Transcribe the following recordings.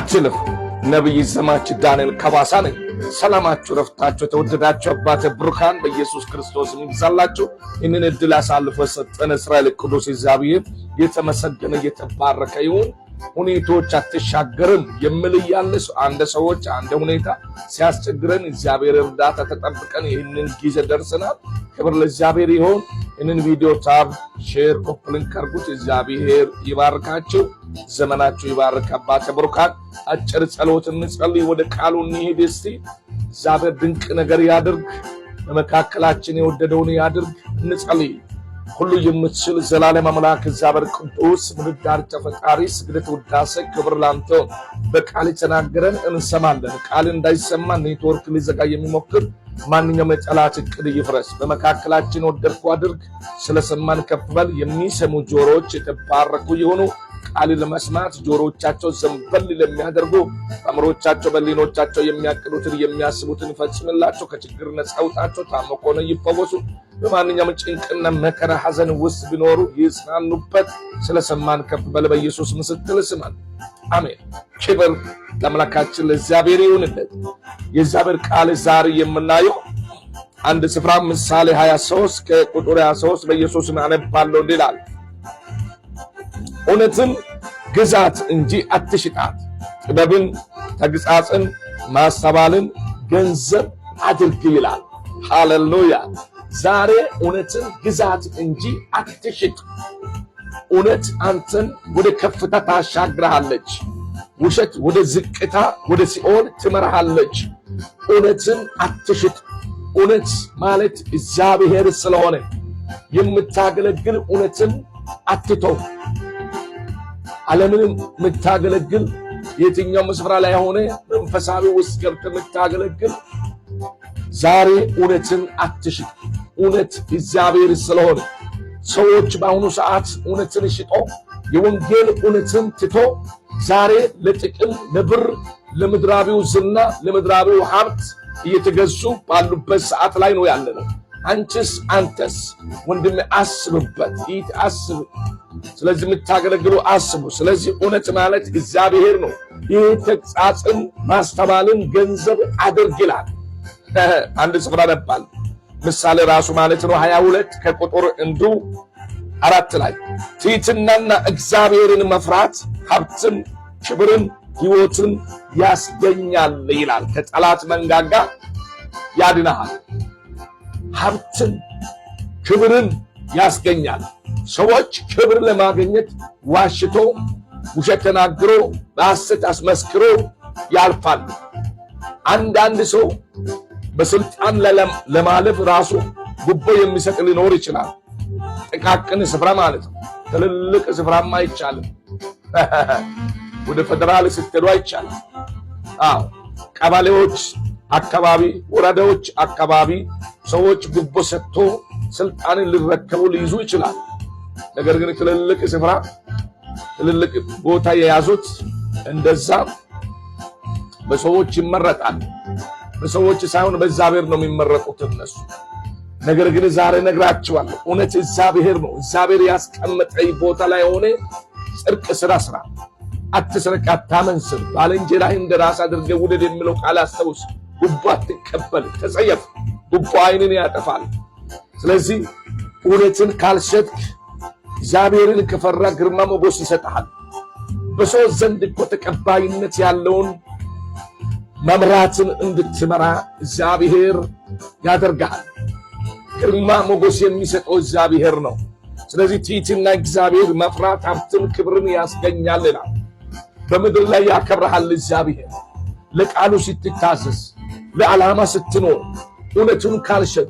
አትልፍ። ነብይ ዘማች ዳንኤል ከባሳ ነኝ። ሰላማችሁ ረፍታችሁ ተወደዳችሁ አባቴ ብሩካን በኢየሱስ ክርስቶስ ይብዛላችሁ። ይህንን እድል አሳልፎ ሰጠን እስራኤል ቅዱስ እግዚአብሔር የተመሰገነ የተባረከ ይሁን። ሁኔታዎች አትሻገርም የምል ያለስ አንደ ሰዎች አንደ ሁኔታ ሲያስቸግረን እግዚአብሔር እርዳታ ተጠብቀን ይህንን ጊዜ ደርሰናል። ክብር ለእግዚአብሔር ይሁን። ይህንን ቪዲዮ ታብ ሼር ኮፕሊንግ አድርጉት። እግዚአብሔር ይባርካችሁ፣ ዘመናችሁ ይባርክ። አባቴ ብሩካን አጭር ጸሎት እንጸልይ፣ ወደ ቃሉ እንሂድ። እስቲ እግዚአብሔር ድንቅ ነገር ያድርግ፣ በመካከላችን የወደደውን ያድርግ። እንጸልይ። ሁሉ የምትችል ዘላለም አምላክ እግዚአብሔር ቅዱስ ምድር ተፈጣሪ ስግደት ውዳሴ ክብር ላንተ። በቃል ተናገረን እንሰማለን። ቃል እንዳይሰማ ኔትወርክ ሊዘጋ የሚሞክር ማንኛውም የጠላት ዕቅድ ይፍረስ። በመካከላችን ወደድኩ አድርግ። ስለሰማን ከፍ በል። የሚሰሙ ጆሮዎች የተባረኩ ይሁኑ። ቃል ለመስማት ጆሮዎቻቸው ዘንበል ለሚያደርጉ አእምሮቻቸው በሊኖቻቸው የሚያቅዱትን የሚያስቡትን ፈጽምላቸው። ከችግር ነፃ አውጣቸው። ታሞ ከሆነ ይፈወሱ። በማንኛውም ጭንቅና መከራ ሐዘን ውስጥ ቢኖሩ ይጽናኑበት። ስለሰማን ከፍ በል። በኢየሱስ ምስል ስማን። አሜን። ክብር ለአምላካችን ለእግዚአብሔር ይሁንለት። የእግዚአብሔር ቃል ዛሬ የምናየው አንድ ስፍራ ምሳሌ 23 ከቁጥር 23 በኢየሱስ አነባለሁ ይላል። እውነትን ግዛት እንጂ አትሽጣት፣ ጥበብን፣ ተግሣጽን፣ ማስተዋልን ገንዘብ አድርግ ይላል። ሃሌሉያ። ዛሬ እውነትን ግዛት እንጂ አትሽጥ። እውነት አንተን ወደ ከፍታ ታሻግረሃለች። ውሸት ወደ ዝቅታ ወደ ሲኦል ትመራሃለች። እውነትን አትሽጥ። እውነት ማለት እግዚአብሔር ስለሆነ የምታገለግል እውነትን አትተው። ዓለምን የምታገለግል የትኛውም ስፍራ ላይ ሆነ መንፈሳዊ ውስጥ ገብተህ የምታገለግል ዛሬ እውነትን አትሽጥ። እውነት እግዚአብሔር ስለሆነ ሰዎች በአሁኑ ሰዓት እውነትን ሽጦ የወንጌል እውነትን ትቶ ዛሬ ለጥቅም ለብር ለምድራዊው ዝና ለምድራዊው ሀብት እየተገዙ ባሉበት ሰዓት ላይ ነው ያለነው። አንተስ ወንድሜ አስብበት፣ ይት አስብ። ስለዚህ የምታገለግሉ አስቡ። ስለዚህ እውነት ማለት እግዚአብሔር ነው። ይህ ተግሣጽን ማስተዋልን ገንዘብ አድርግ ይላል። አንድ ስፍራ ነባል ምሳሌ ራሱ ማለት ነው 22 ከቁጥር 4 ላይ ትሕትናና እግዚአብሔርን መፍራት ሀብትን፣ ክብርን፣ ሕይወትን ያስገኛል ይላል። ከጠላት መንጋጋ ያድናሃል። ሀብትን፣ ክብርን ያስገኛል። ሰዎች ክብር ለማግኘት ዋሽቶ ውሸት ተናግሮ በሐሰት አስመስክሮ ያልፋሉ። አንዳንድ ሰው በስልጣን ለማለፍ ራሱ ጉቦ የሚሰጥ ሊኖር ይችላል። ጥቃቅን ስፍራ ማለት ነው። ትልልቅ ስፍራማ አይቻልም። ወደ ፌደራል ስትሄዱ አይቻልም። ቀበሌዎች አካባቢ፣ ወረዳዎች አካባቢ ሰዎች ጉቦ ሰጥቶ ስልጣንን ሊረከቡ ሊይዙ ይችላል። ነገር ግን ትልልቅ ስፍራ ትልልቅ ቦታ የያዙት እንደዛ በሰዎች ይመረጣል። በሰዎች ሳይሆን በእግዚአብሔር ነው የሚመረጡት እነሱ። ነገር ግን ዛሬ ነግራችኋለሁ፣ እውነት እግዚአብሔር ነው። እግዚአብሔር ያስቀመጠኝ ቦታ ላይ ሆነ ጽድቅ ስራ። አትስረቅ፣ አታመንዝር፣ ባልንጀራህን እንደ ራስህ አድርገህ ውደድ የሚለው ቃል አስታውስ። ጉቦ አትቀበል፣ ተጸየፍ። ጉቦ ዓይንን ያጠፋል። ስለዚህ እውነትን ካልሸጥክ እግዚአብሔርን ከፈራ ግርማ ሞገስ ይሰጥሃል። በሰው ዘንድ እኮ ተቀባይነት ያለውን መምራትን እንድትመራ እግዚአብሔር ያደርጋል። ግርማ ሞገስ የሚሰጠው እግዚአብሔር ነው። ስለዚህ ትሕትና እግዚአብሔር መፍራት ሀብትን፣ ክብርን ያስገኛል ይላል። በምድር ላይ ያከብርሃል እግዚአብሔር። ለቃሉ ስትታዘዝ፣ ለዓላማ ስትኖር፣ እውነቱን ካልሸጥ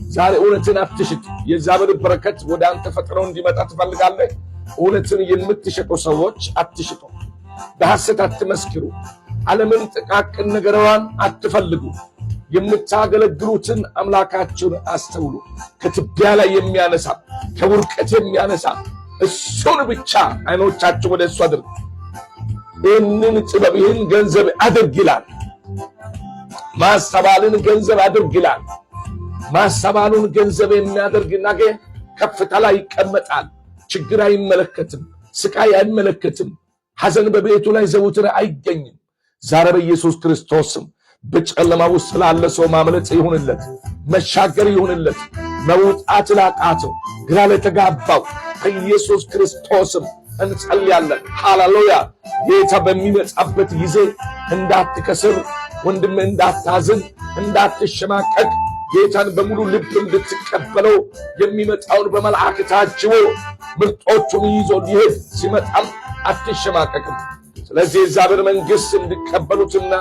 ዛሬ እውነትን አትሽጥ። የእግዚአብሔር በረከት ወደ አንተ ፈጥነው እንዲመጣ ትፈልጋለህ? እውነትን የምትሸጡ ሰዎች አትሽጡ። በሐሰት አትመስክሩ። ዓለምን ጥቃቅን ነገሯን አትፈልጉ። የምታገለግሉትን አምላካችሁን አስተውሉ። ከትቢያ ላይ የሚያነሳ ከውርቀት የሚያነሳ እሱን ብቻ ዓይኖቻችሁ ወደ እሱ አድርጉ። ይህንን ጥበብ ይህን ገንዘብ አድርግ ይላል። ማስተዋልን ገንዘብ አድርግ ይላል። ማስተዋሉን ገንዘብ የሚያደርግ ነገ ከፍታ ላይ ይቀመጣል። ችግር አይመለከትም፣ ስቃይ አይመለከትም። ሐዘን በቤቱ ላይ ዘውትር አይገኝም። ዛሬ በኢየሱስ ክርስቶስም በጨለማ ውስጥ ላለ ሰው ማምለጥ ይሁንለት፣ መሻገር ይሁንለት። መውጣት ላቃተው ግራ ለተጋባው በኢየሱስ ክርስቶስም እንጸልያለን። ሃሌሉያ። ጌታ በሚመጣበት ጊዜ እንዳትከስር ወንድም፣ እንዳታዝን፣ እንዳትሸማቀቅ ጌታን በሙሉ ልብ እንድትቀበለው የሚመጣውን በመልአክ ታጅቦ ምርጦቹን ይዞ ሊሄድ ሲመጣም አትሸማቀቅም። ስለዚህ የእግዚአብሔር መንግሥት እንዲቀበሉትና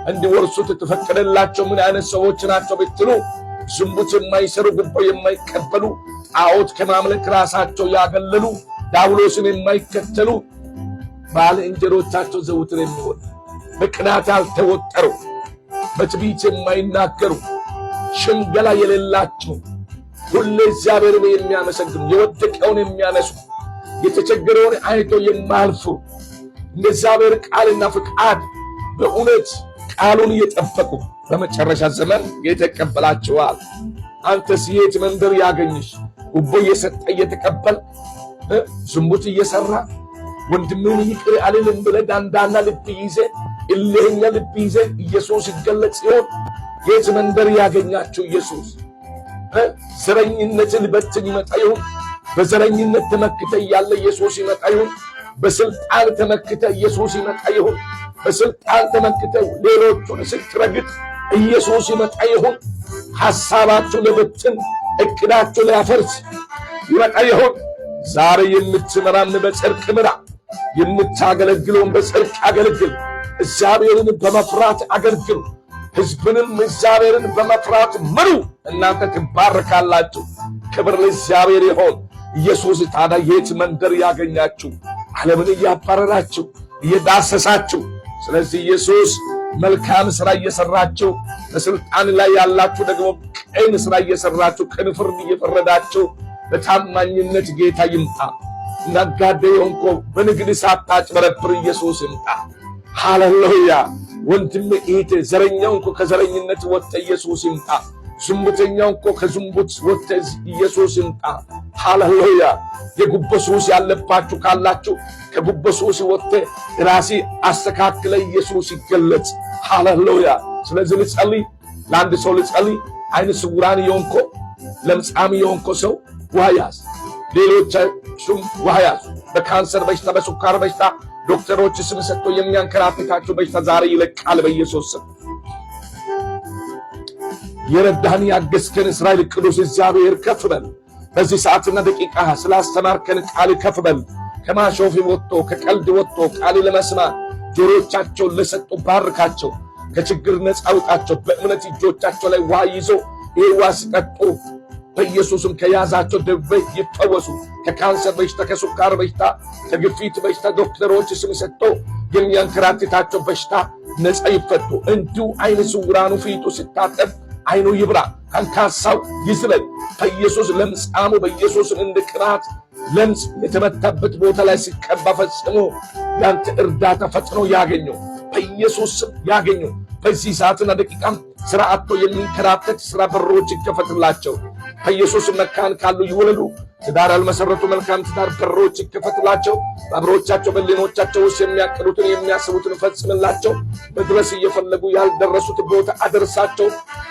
እንዲወርሱት የተፈቀደላቸው ምን አይነት ሰዎች ናቸው ብትሉ፣ ዝሙት የማይሰሩ፣ ግቦ የማይቀበሉ፣ ጣዖት ከማምለክ ራሳቸው ያገለሉ፣ ዲያብሎስን የማይከተሉ፣ ባልንጀሮቻቸው ዘውትር የሚወዱ፣ በቅናት ያልተወጠሩ፣ በትዕቢት የማይናገሩ፣ ሽንገላ የሌላቸው፣ ሁሌ እግዚአብሔርን የሚያመሰግኑ፣ የወደቀውን የሚያነሱ፣ የተቸገረውን አይቶ የማያልፉ፣ እንደ እግዚአብሔር ቃልና ፍቃድ በእውነት ቃሉን እየጠበቁ በመጨረሻ ዘመን ጌታ ይቀበላቸዋል። አንተስ የት መንደር ያገኝሽ? ጉቦ እየሰጠ እየተቀበል ዝሙት እየሰራ ወንድምን ይቅር አልልም ብለህ ዳንዳና ልብ ይዘ እልህኛ ልብ ይዘ ኢየሱስ ይገለጽ ይሆን? የት መንደር ያገኛቸው ኢየሱስ? ዘረኝነትን በትን ይመጣ ይሆን? በዘረኝነት ተመክተ ያለ ኢየሱስ ይመጣ ይሆን? በስልጣን ተመክተ ኢየሱስ ይመጣ ይሆን? በስልጣን ተመክተ ሌሎቹን ስትረግጥ ኢየሱስ ይመጣ ይሆን? ሐሳባቸው ለበትን እቅዳቸው ሊያፈርስ ይመጣ ይሆን? ዛሬ የምትመራን በጽድቅ ምራ፣ የምታገለግለውን በጽድቅ አገልግል። እግዚአብሔርን በመፍራት አገልግሉ። ሕዝብንም እግዚአብሔርን በመፍራት ምሩ። እናንተ ትባረካላችሁ። ክብር ለእግዚአብሔር ይሆን። ኢየሱስ ታዲያ የት መንደር ያገኛችሁ? ዓለምን እያባረራችሁ እየዳሰሳችሁ። ስለዚህ ኢየሱስ መልካም ሥራ እየሰራችሁ፣ በስልጣን ላይ ያላችሁ ደግሞ ቀን ሥራ እየሰራችሁ፣ ቀን ፍርድ እየፈረዳችሁ በታማኝነት ጌታ ይምጣ። ነጋዴ የሆንኮ በንግድ ሳታጭበረብር ኢየሱስ ይምጣ። ሃሌሉያ። ወንድም እህቴ ዘረኛው እንኮ ከዘረኝነት ወጥተ ኢየሱስ ይምጣ። ዝሙተኛው እንኮ ከዝሙት ወጥተ ኢየሱስ ይምጣ። ሃሌሉያ። የጉቦ ሱስ ያለባችሁ ካላችሁ ከጉቦ ሱስ ወጥተ ራሲ አስተካክለ ኢየሱስ ይገለጽ። ሃሌሉያ። ስለዚህ ልጸልይ፣ ለአንድ ሰው ልጸልይ። አይነ ስውራን የሆንኮ ለምጻም የሆንኮ ሰው ውሃ ያዝ። ሌሎቻችሁም ውሃ ያዙ። በካንሰር በሽታ፣ በሱካር በሽታ ዶክተሮች ስም ሰጥቶ የሚያንከራትታችሁ በሽታ ዛሬ ይለቃል በኢየሱስ ስም። የረዳህን ያገዝከን እስራኤል ቅዱስ እግዚአብሔር ከፍ በል። በዚህ ሰዓትና ደቂቃ ስላስተማርከን ቃል ከፍ በል። ከማሾፍ ወጥቶ ከቀልድ ወጥቶ ቃል ለመስማት ጆሮቻቸውን ለሰጡ ባርካቸው። ከችግር ነፃ አውጣቸው። በእምነት እጆቻቸው ላይ ውሃ ይዞ ይህ ውሃ ሲጠጡ በኢየሱስም ከያዛቸው ደዌ ይፈወሱ። ከካንሰር በሽታ፣ ከሱካር በሽታ፣ ከግፊት በሽታ ዶክተሮች ስም ሰጥቶ የሚያንከራትታቸው በሽታ ነፃ ይፈቱ። እንዲሁ አይነ ስውራኑ ፊቱ ሲታጠብ አይኑ ይብራ፣ አንካሳው ይዝለል። በኢየሱስ ለምጻሙ በኢየሱስም እንደ ቅባት ለምጽ የተመታበት ቦታ ላይ ሲቀባ ፈጽሞ ያንተ እርዳታ ፈጥኖ ያገኘው በኢየሱስ ስም ያገኘው። በዚህ ሰዓትና ደቂቃም ስራ አጥቶ የሚንከራተት ስራ በሮች ይከፈትላቸው በኢየሱስ። መካን ካሉ ይወለዱ። ትዳር ያልመሰረቱ መልካም ትዳር በሮች ይከፈትላቸው። በአብሮቻቸው በሌኖቻቸው ውስጥ የሚያቅዱትን የሚያስቡትን ፈጽምላቸው። መድረስ እየፈለጉ ያልደረሱት ቦታ አደርሳቸው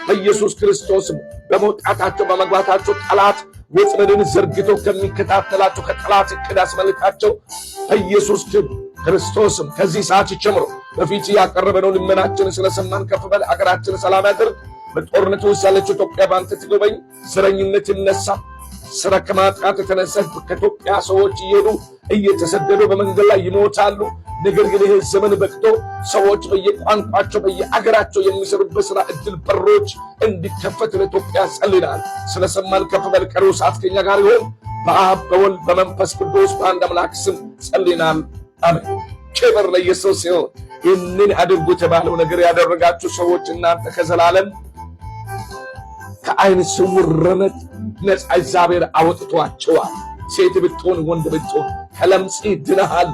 በኢየሱስ ክርስቶስ። በመውጣታቸው በመግባታቸው ጠላት ወጥመድን ዘርግቶ ከሚከታተላቸው ከጠላት እቅድ አስመልጣቸው በኢየሱስ ክርስቶስም። ከዚህ ሰዓት ጀምሮ በፊት ያቀረበነው ልመናችን ስለሰማን ከፍ በል። አገራችን ሰላም ያድርግ። በጦርነት ውስጥ ያለችው ኢትዮጵያ ባንተ ትጎበኝ። ዘረኝነት ይነሳ። ስራ ከማጣት የተነሳ ከኢትዮጵያ ሰዎች እየሄዱ እየተሰደዱ በመንገድ ላይ ይሞታሉ። ነገር ግን ይህ ዘመን በቅቶ ሰዎች በየቋንቋቸው በየአገራቸው የሚሰሩበት ስራ እድል በሮች እንዲከፈት ለኢትዮጵያ ጸልናል። ስለሰማን ከፍ በል። ቀሪው ሰዓት ከኛ ጋር ይሁን። በአብ በወልድ በመንፈስ ቅዱስ በአንድ አምላክ ስም ጸልናል። አሜን። ክብር ለኢየሱስ ይሁን። ይህንን አድርጉ የተባለው ነገር ያደረጋችሁ ሰዎች እናንተ ከዘላለም ከአይነ ስውርነት ነፃ እግዚአብሔር አወጥቷቸዋል። ሴት ብትሆን ወንድ ብትሆን ከለምጽ ድነሃል።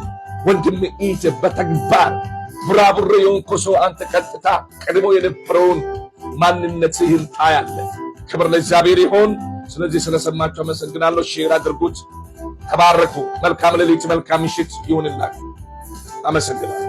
ወንድም ኢት በተግባር ብራብር የሆንኮ ሰው አንተ ቀጥታ ቀድሞ የነበረውን ማንነትህን ታያለህ። ክብር ለእግዚአብሔር ይሁን። ስለዚህ ስለሰማችሁ አመሰግናለሁ። ሼር አድርጉት። ተባረኩ። መልካም ሌሊት፣ መልካም ምሽት ይሁንላችሁ። አመሰግናለሁ።